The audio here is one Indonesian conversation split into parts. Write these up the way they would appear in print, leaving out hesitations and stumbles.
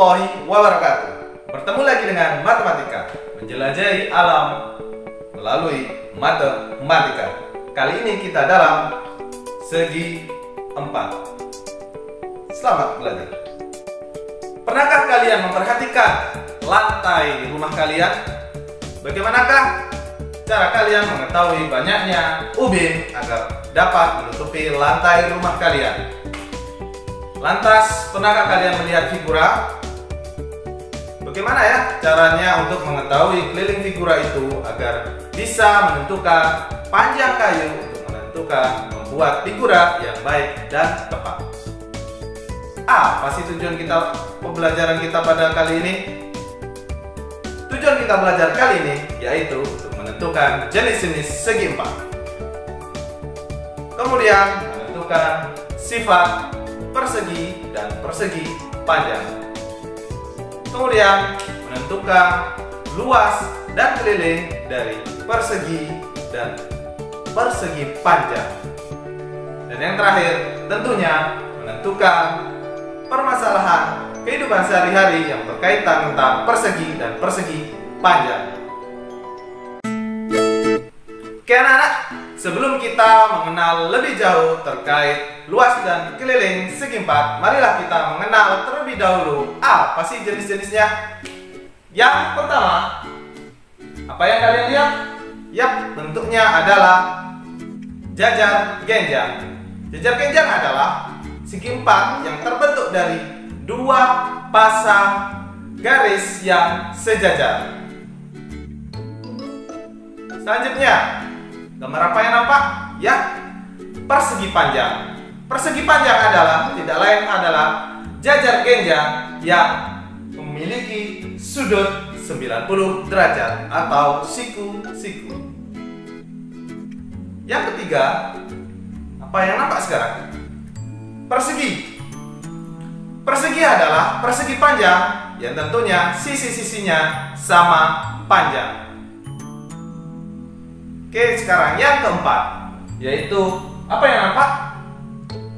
warahmatullahi wabarakatuh. Bertemu lagi dengan matematika, menjelajahi alam melalui matematika. Kali ini kita dalam segi 4. Selamat belajar. Pernahkah kalian memperhatikan lantai rumah kalian? Bagaimanakah cara kalian mengetahui banyaknya ubin agar dapat menutupi lantai rumah kalian? Lantas, pernahkah kalian melihat figura? Bagaimana ya caranya untuk mengetahui keliling figura itu agar bisa menentukan panjang kayu untuk menentukan membuat figura yang baik dan tepat? Apa sih tujuan kita pembelajaran kita pada kali ini? Tujuan kita belajar kali ini yaitu untuk menentukan jenis-jenis segi empat. Kemudian menentukan sifat persegi dan persegi panjang. Kemudian menentukan luas dan keliling dari persegi dan persegi panjang. Dan yang terakhir tentunya menentukan permasalahan kehidupan sehari-hari yang berkaitan tentang persegi dan persegi panjang. Oke anak-anak, sebelum kita mengenal lebih jauh terkait luas dan keliling segi empat, marilah kita mengenal terlebih dahulu apa sih jenis-jenisnya. Yang pertama, apa yang kalian lihat? Yap, bentuknya adalah jajar genjang. Jajar genjang adalah segi empat yang terbentuk dari dua pasang garis yang sejajar. Selanjutnya, gambar apa yang nampak? Ya, persegi panjang. Persegi panjang adalah tidak lain adalah jajar genjang yang memiliki sudut 90 derajat atau siku-siku. Yang ketiga, apa yang nampak sekarang? Persegi. Persegi adalah persegi panjang yang tentunya sisi-sisinya sama panjang. Oke, sekarang yang keempat, yaitu apa yang nampak?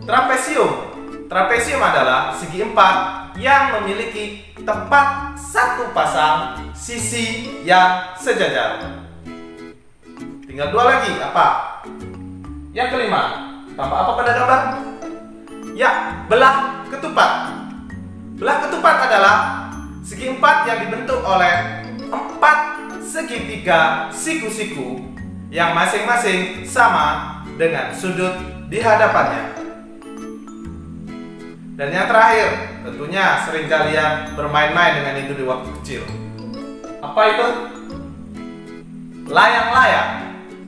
Trapesium. Trapesium adalah segi empat yang memiliki tepat satu pasang sisi yang sejajar. Tinggal dua lagi, apa? Yang kelima, tampak apa pada gambar? Ya, belah ketupat. Belah ketupat adalah segi empat yang dibentuk oleh empat segitiga siku-siku yang masing-masing sama dengan sudut di hadapannya. Dan yang terakhir, tentunya sering kalian bermain-main dengan itu di waktu kecil. Apa itu? Layang-layang.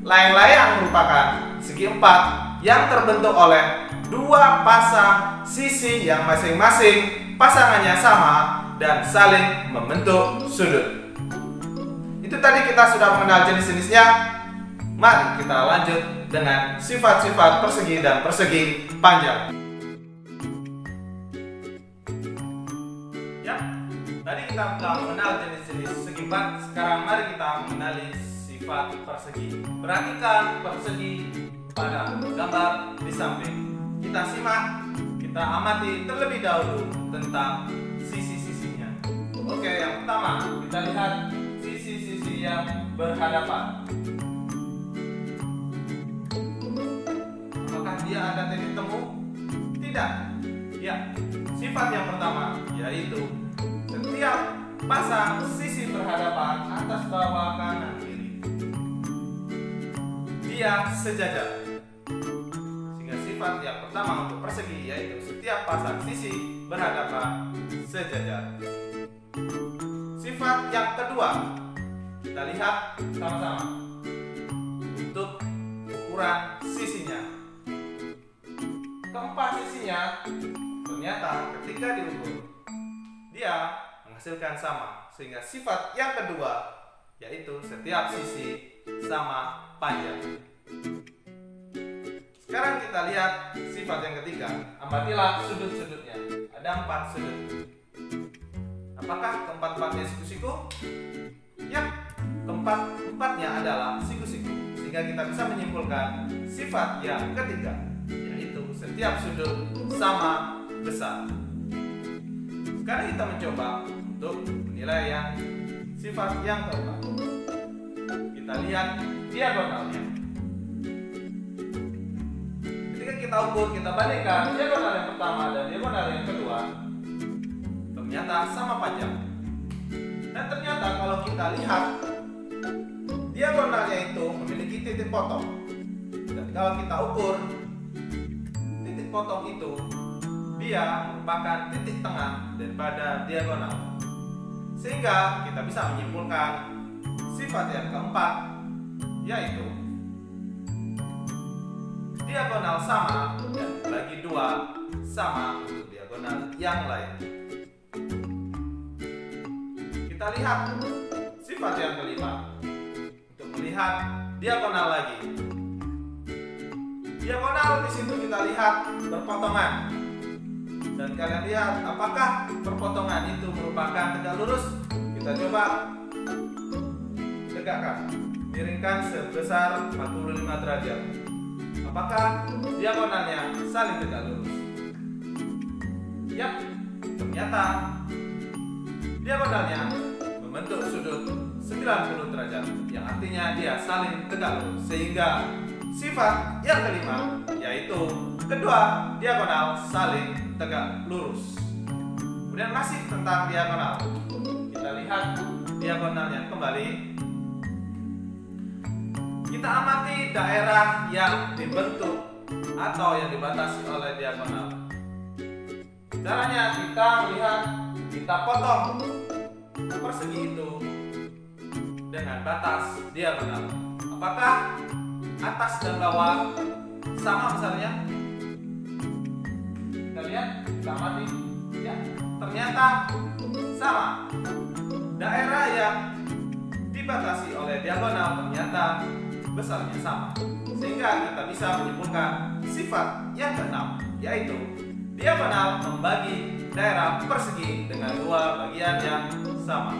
Layang-layang merupakan segi empat yang terbentuk oleh dua pasang sisi yang masing-masing pasangannya sama dan saling membentuk sudut. Itu tadi kita sudah mengenal jenis-jenisnya. Mari kita lanjut dengan sifat-sifat persegi dan persegi panjang. Ya, tadi kita telah mengenal jenis-jenis segi empat. Sekarang mari kita mengenali sifat persegi. Perhatikan persegi pada gambar di samping. Kita simak, kita amati terlebih dahulu tentang sisi-sisinya. Oke, yang pertama kita lihat sisi-sisi yang berhadapan. Apakah dia ada titik temu? Tidak. Ya, sifat yang pertama yaitu setiap pasang sisi berhadapan atas bawah kanan kiri dia sejajar. Sehingga sifat yang pertama untuk persegi yaitu setiap pasang sisi berhadapan sejajar. Sifat yang kedua kita lihat sama-sama untuk ukuran sisinya. Keempat sisinya ternyata ketika diukur dia menghasilkan sama, sehingga sifat yang kedua yaitu setiap sisi sama panjang. Sekarang kita lihat sifat yang ketiga. Amatilah sudut-sudutnya. Ada 4 sudut. Apakah keempat-empatnya siku-siku? Ya, keempat-empatnya adalah siku-siku. Sehingga kita bisa menyimpulkan sifat yang ketiga, yaitu setiap sudut sama besar. Sekarang kita mencoba untuk menilai yang sifat yang keempat. Kita lihat diagonalnya. Ketika kita ukur, kita bandingkan diagonal yang pertama dan diagonal yang kedua, ternyata sama panjang. Dan ternyata kalau kita lihat, diagonalnya itu memiliki titik potong. Dan kalau kita ukur, titik potong itu dia merupakan titik tengah daripada diagonal. Sehingga kita bisa menyimpulkan sifat yang keempat, yaitu diagonal sama dan bagi dua sama untuk diagonal yang lain. Kita lihat sifat yang kelima. Untuk melihat diagonal lagi. Diagonal di situ kita lihat berpotongan. Dan kalian lihat apakah perpotongan itu merupakan tegak lurus? Kita coba tegakkan, miringkan sebesar 45 derajat. Apakah diagonalnya saling tegak lurus? Yap, ternyata diagonalnya membentuk sudut 90 derajat, yang artinya dia saling tegak lurus. Sehingga sifat yang kelima, yaitu kedua diagonal saling tegak lurus. Kemudian masih tentang diagonal, kita lihat diagonalnya kembali. Kita amati daerah yang dibentuk atau yang dibatasi oleh diagonal. Caranya kita melihat, kita potong persegi itu dengan batas diagonal. Apakah atas dan bawah sama besarnya? Kita lihat, kita amati, ya, ternyata sama. Daerah yang dibatasi oleh diagonal ternyata besarnya sama. Sehingga kita bisa menyimpulkan sifat yang keenam, yaitu diagonal membagi daerah persegi dengan dua bagian yang sama.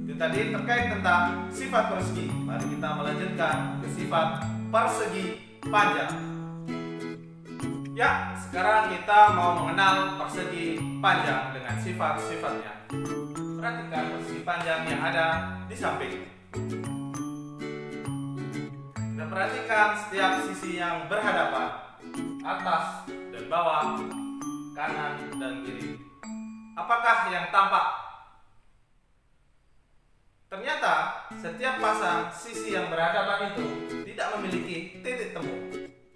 Itu tadi terkait tentang sifat persegi. Mari kita melanjutkan ke sifat persegi panjang. Ya, sekarang kita mau mengenal persegi panjang dengan sifat-sifatnya. Perhatikan persegi panjang yang ada di samping. Kita perhatikan setiap sisi yang berhadapan, atas dan bawah, kanan dan kiri. Apakah yang tampak? Ternyata setiap pasang sisi yang berhadapan itu tidak memiliki titik temu.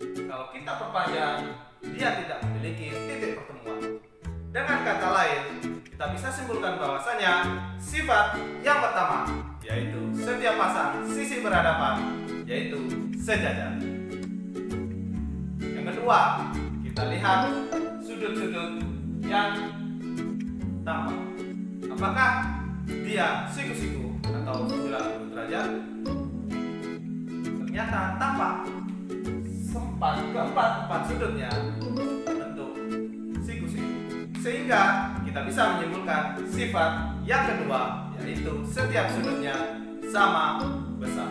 Kalau kita perpanjang, dia tidak memiliki titik pertemuan. Dengan kata lain, kita bisa simpulkan bahwasanya sifat yang pertama, yaitu setiap pasang sisi berhadapan, yaitu sejajar. Yang kedua, kita lihat sudut-sudut yang tampak. Apakah dia siku-siku atau 90 derajat? Ternyata tampak. Keempat sudutnya bentuk siku-siku. Sehingga kita bisa menyimpulkan sifat yang kedua, yaitu setiap sudutnya sama besar.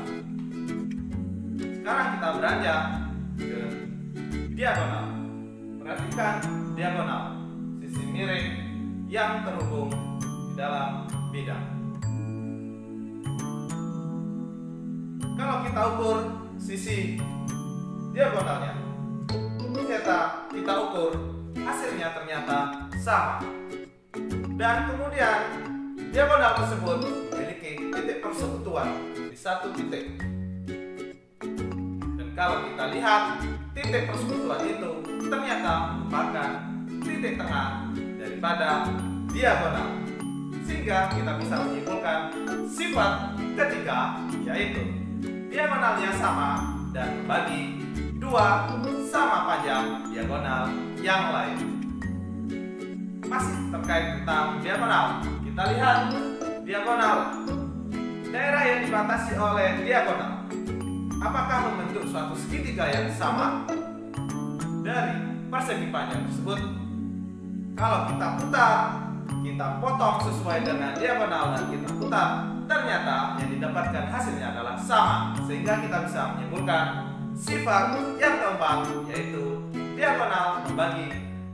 Sekarang kita beranjak ke diagonal. Perhatikan diagonal, sisi miring yang terhubung di dalam bidang. Kalau kita ukur sisi diagonalnya, kita ukur, hasilnya ternyata sama. Dan kemudian diagonal tersebut memiliki titik persekutuan di satu titik. Dan kalau kita lihat, titik persekutuan itu ternyata merupakan titik tengah daripada diagonal. Sehingga kita bisa menyimpulkan sifat ketiga, yaitu diagonalnya sama dan membagi dua sama panjang diagonal yang lain. Masih terkait tentang diagonal, kita lihat diagonal. Daerah yang dibatasi oleh diagonal, apakah membentuk suatu segitiga yang sama? Dari persegi panjang tersebut, kalau kita putar, kita potong sesuai dengan diagonal dan kita putar, ternyata yang didapatkan hasilnya adalah sama. Sehingga kita bisa menyimpulkan sifat yang keempat, yaitu diagonal membagi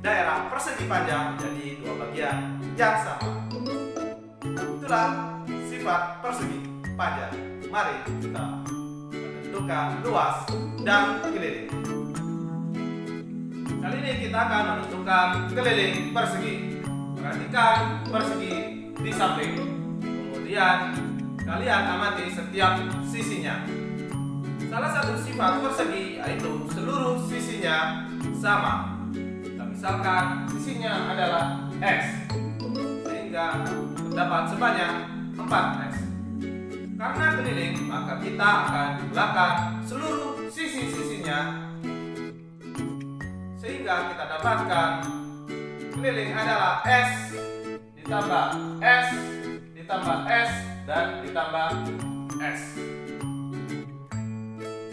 daerah persegi panjang menjadi dua bagian yang sama. Itulah sifat persegi panjang. Mari kita menentukan luas dan keliling. Kali ini kita akan menentukan keliling persegi. Perhatikan persegi di samping. Kemudian kalian amati setiap sisinya. Salah satu sifat persegi yaitu seluruh sisinya sama. Misalkan sisinya adalah X, sehingga terdapat sebanyak 4X. Karena keliling, maka kita akan jumlahkan seluruh sisi-sisinya, sehingga kita dapatkan keliling adalah S ditambah S ditambah S dan ditambah S.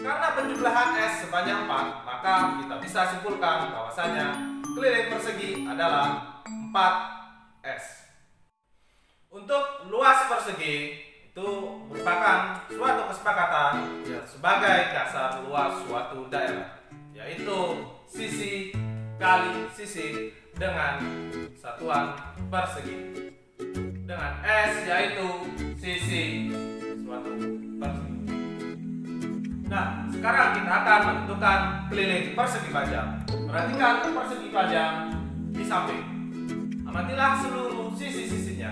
Karena penjumlahan S sebanyak 4, maka kita bisa simpulkan bahwasanya keliling persegi adalah 4S. Untuk luas persegi itu merupakan suatu kesepakatan yang sebagai dasar luas suatu daerah, yaitu sisi kali sisi dengan satuan persegi, dengan S yaitu sisi suatu persegi. Nah, sekarang kita akan menentukan keliling persegi panjang. Perhatikan persegi panjang di samping. Amatilah seluruh sisi-sisinya.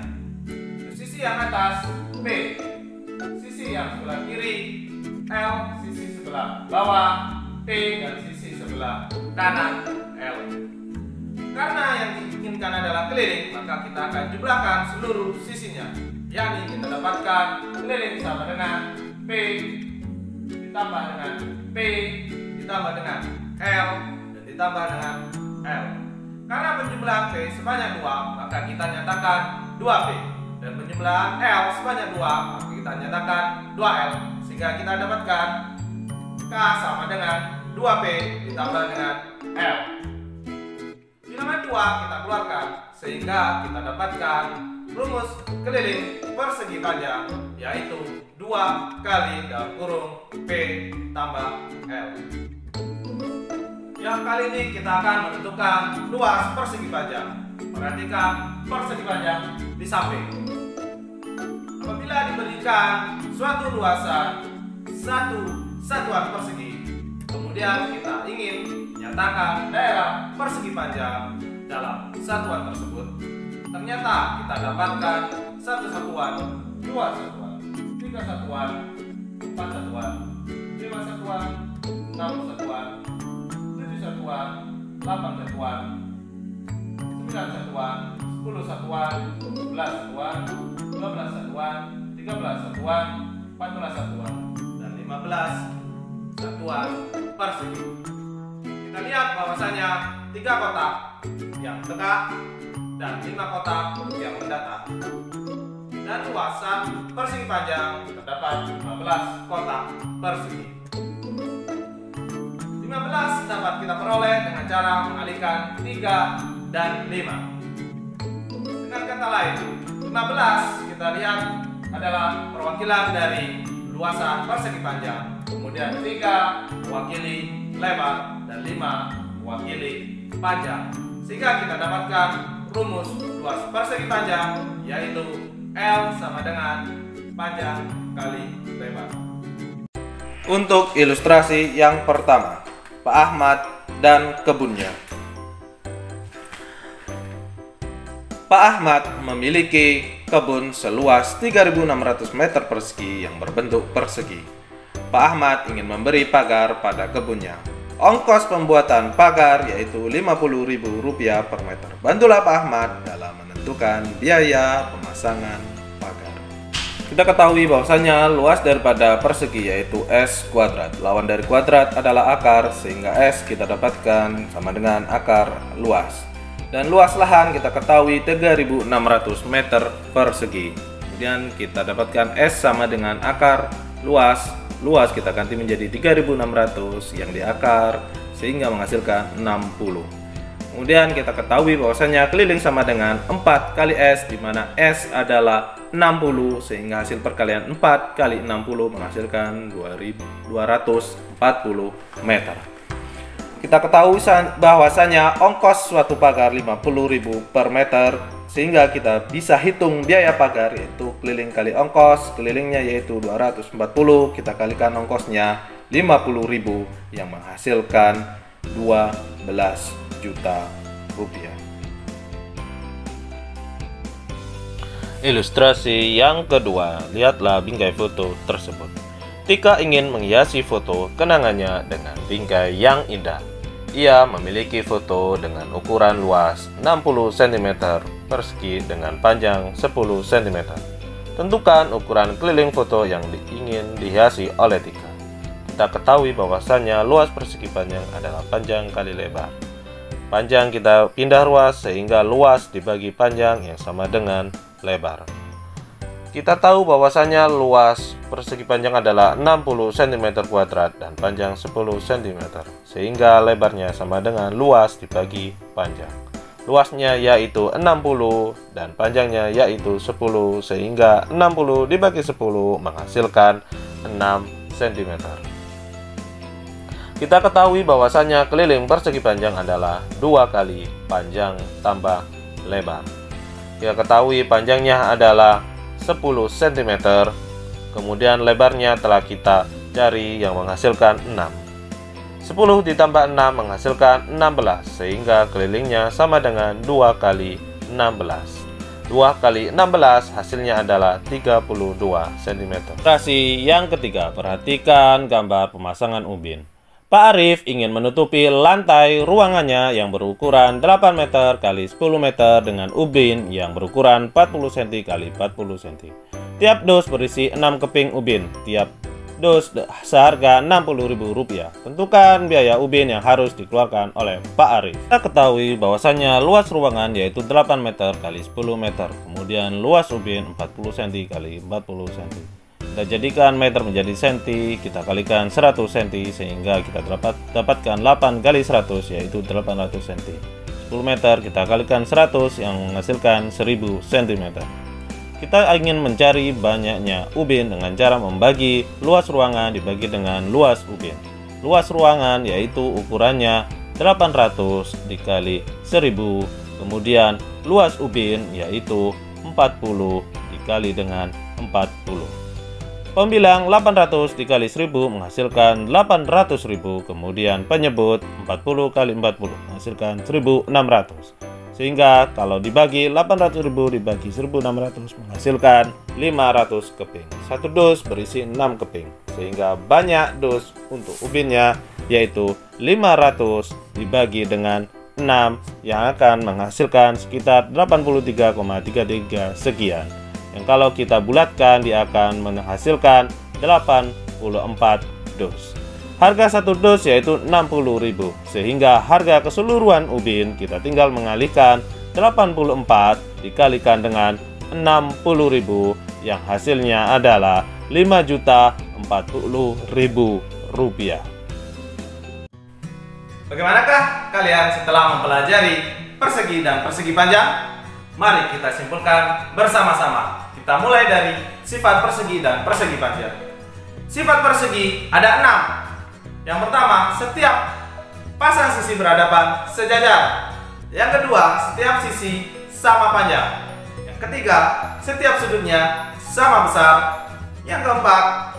Sisi yang atas P, sisi yang sebelah kiri L, sisi sebelah bawah T, dan sisi sebelah kanan L. Karena yang diinginkan adalah keliling, maka kita akan jumlahkan seluruh sisinya. Yakni kita dapatkan keliling sama dengan P ditambah dengan P ditambah dengan L dan ditambah dengan L. Karena penjumlahan P sebanyak 2, maka kita nyatakan 2P, dan penjumlahan L sebanyak 2, maka kita nyatakan 2L, sehingga kita dapatkan K sama dengan 2P ditambah dengan L. Bilangan 2 kita keluarkan, sehingga kita dapatkan rumus keliling persegi panjang, yaitu 2 kali dalam kurung P tambah L. Yang kali ini kita akan menentukan luas persegi panjang. Perhatikan persegi panjang di samping. Apabila diberikan suatu luasan satu satuan persegi, kemudian kita ingin menyatakan daerah persegi panjang dalam satuan tersebut, ternyata kita dapatkan 1 satuan, 2 satuan, 3 satuan, 4 satuan, 5 satuan, 6 satuan, 7 satuan, 8 satuan, 9 satuan, 10 satuan, 11 satuan, 12 satuan, 13 satuan, 14 satuan, dan 15 satuan persegi. Kita lihat bahwasanya 3 kotak yang tegak dan 5 kotak yang mendatar. Dan luasan persegi panjang terdapat 15 kotak persegi. 15 dapat kita peroleh dengan cara mengalihkan 3 dan 5. Dengan kata lain, 15 kita lihat adalah perwakilan dari luasan persegi panjang. Kemudian 3 mewakili lebar dan 5 mewakili panjang. Sehingga kita dapatkan rumus luas persegi panjang, yaitu L sama dengan panjang kali lebar. Untuk ilustrasi yang pertama, Pak Ahmad dan kebunnya. Pak Ahmad memiliki kebun seluas 3.600 meter persegi yang berbentuk persegi. Pak Ahmad ingin memberi pagar pada kebunnya. Ongkos pembuatan pagar yaitu Rp50.000 per meter. Bantulah Pak Ahmad dalam menentukan biaya pemasangan pagar. Kita ketahui bahwasanya luas daripada persegi yaitu S kuadrat. Lawan dari kuadrat adalah akar, sehingga S kita dapatkan sama dengan akar luas. Dan luas lahan kita ketahui 3.600 meter persegi. Kemudian kita dapatkan S sama dengan akar luas. Luas kita ganti menjadi 3.600 yang diakar, sehingga menghasilkan 60. Kemudian kita ketahui bahwasanya keliling sama dengan 4 kali S, di mana S adalah 60, sehingga hasil perkalian 4 kali 60 menghasilkan 240 meter. Kita ketahui bahwasanya ongkos suatu pagar 50.000 per meter, sehingga kita bisa hitung biaya pagar yaitu keliling kali ongkos, kelilingnya yaitu 240, kita kalikan ongkosnya 50.000 yang menghasilkan 12 juta rupiah. Ilustrasi yang kedua, lihatlah bingkai foto tersebut. Tika ingin menghiasi foto kenangannya dengan bingkai yang indah. Ia memiliki foto dengan ukuran luas 60 cm persegi dengan panjang 10 cm. Tentukan ukuran keliling foto yang ingin dihiasi oleh Tika. Kita ketahui bahwasannya luas persegi panjang adalah panjang kali lebar. Panjang kita pindah ruas sehingga luas dibagi panjang yang sama dengan lebar. Kita tahu bahwasannya luas persegi panjang adalah 60 cm kuadrat dan panjang 10 cm, sehingga lebarnya sama dengan luas dibagi panjang. Luasnya yaitu 60 dan panjangnya yaitu 10, sehingga 60 dibagi 10 menghasilkan 6 cm. Kita ketahui bahwasannya keliling persegi panjang adalah 2 kali panjang tambah lebar. Kita ketahui panjangnya adalah 10 cm, kemudian lebarnya telah kita cari yang menghasilkan 6. 10 ditambah 6 menghasilkan 16, sehingga kelilingnya sama dengan 2 kali 16. 2 kali 16 hasilnya adalah 32 cm. Ilustrasi yang ketiga, perhatikan gambar pemasangan ubin. Pak Arif ingin menutupi lantai ruangannya yang berukuran 8 meter x 10 meter dengan ubin yang berukuran 40 cm x 40 cm. Tiap dus berisi 6 keping ubin. Tiap dus seharga Rp60.000. Tentukan biaya ubin yang harus dikeluarkan oleh Pak Arif. Kita ketahui bahwasannya luas ruangan yaitu 8 meter x 10 meter. Kemudian luas ubin 40 cm x 40 cm. Kita jadikan meter menjadi senti, kita kalikan 100 cm sehingga kita dapatkan 8 kali 100 yaitu 800 cm. 10 meter kita kalikan 100 yang menghasilkan 1000 cm. Kita ingin mencari banyaknya ubin dengan cara membagi luas ruangan dibagi dengan luas ubin. Luas ruangan yaitu ukurannya 800 dikali 1000, kemudian luas ubin yaitu 40 dikali dengan 40. Pembilang 800 dikali 1000 menghasilkan 800.000, kemudian penyebut 40 kali 40 menghasilkan 1600. Sehingga kalau dibagi 800.000 dibagi 1600 menghasilkan 500 keping. Satu dus berisi 6 keping, sehingga banyak dus untuk ubinnya yaitu 500 dibagi dengan 6 yang akan menghasilkan sekitar 83,33 sekian. Yang kalau kita bulatkan dia akan menghasilkan 84 dus. Harga satu dus yaitu 60.000, sehingga harga keseluruhan ubin kita tinggal mengalihkan 84 dikalikan dengan 60.000 yang hasilnya adalah Rp5.040.000. Bagaimanakah kalian setelah mempelajari persegi dan persegi panjang? Mari kita simpulkan bersama-sama. Kita mulai dari sifat persegi dan persegi panjang. Sifat persegi ada 6. Yang pertama, setiap pasang sisi berhadapan sejajar. Yang kedua, setiap sisi sama panjang. Yang ketiga, setiap sudutnya sama besar. Yang keempat,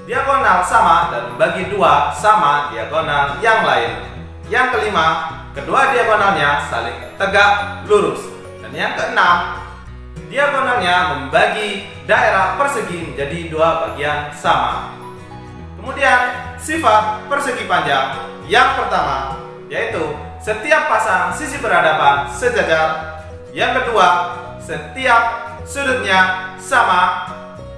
diagonal sama dan membagi 2 sama diagonal yang lain. Yang kelima, kedua diagonalnya saling tegak lurus. Dan yang keenam, diagonalnya membagi daerah persegi menjadi 2 bagian sama. Kemudian sifat persegi panjang yang pertama yaitu setiap pasang sisi berhadapan sejajar. Yang kedua, setiap sudutnya sama.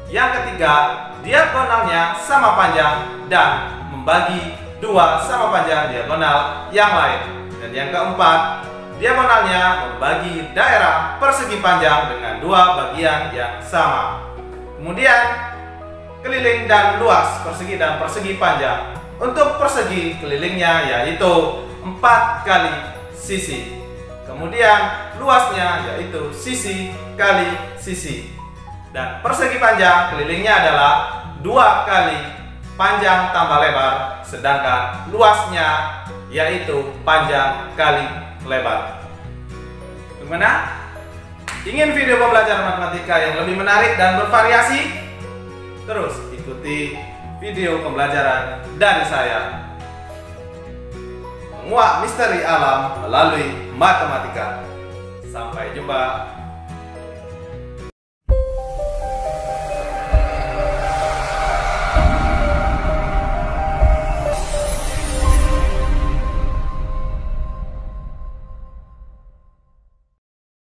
Yang ketiga, diagonalnya sama panjang dan membagi 2 sama panjang diagonal yang lain. Dan yang keempat, diagonalnya membagi daerah persegi panjang dengan 2 bagian yang sama. Kemudian keliling dan luas persegi dan persegi panjang. Untuk persegi kelilingnya yaitu 4 kali sisi. Kemudian luasnya yaitu sisi kali sisi. Dan persegi panjang kelilingnya adalah 2 kali panjang tambah lebar, sedangkan luasnya yaitu panjang kali lebar. Gimana? Ingin video pembelajaran matematika yang lebih menarik dan bervariasi? Terus ikuti video pembelajaran dari saya. Menguak misteri alam melalui matematika. Sampai jumpa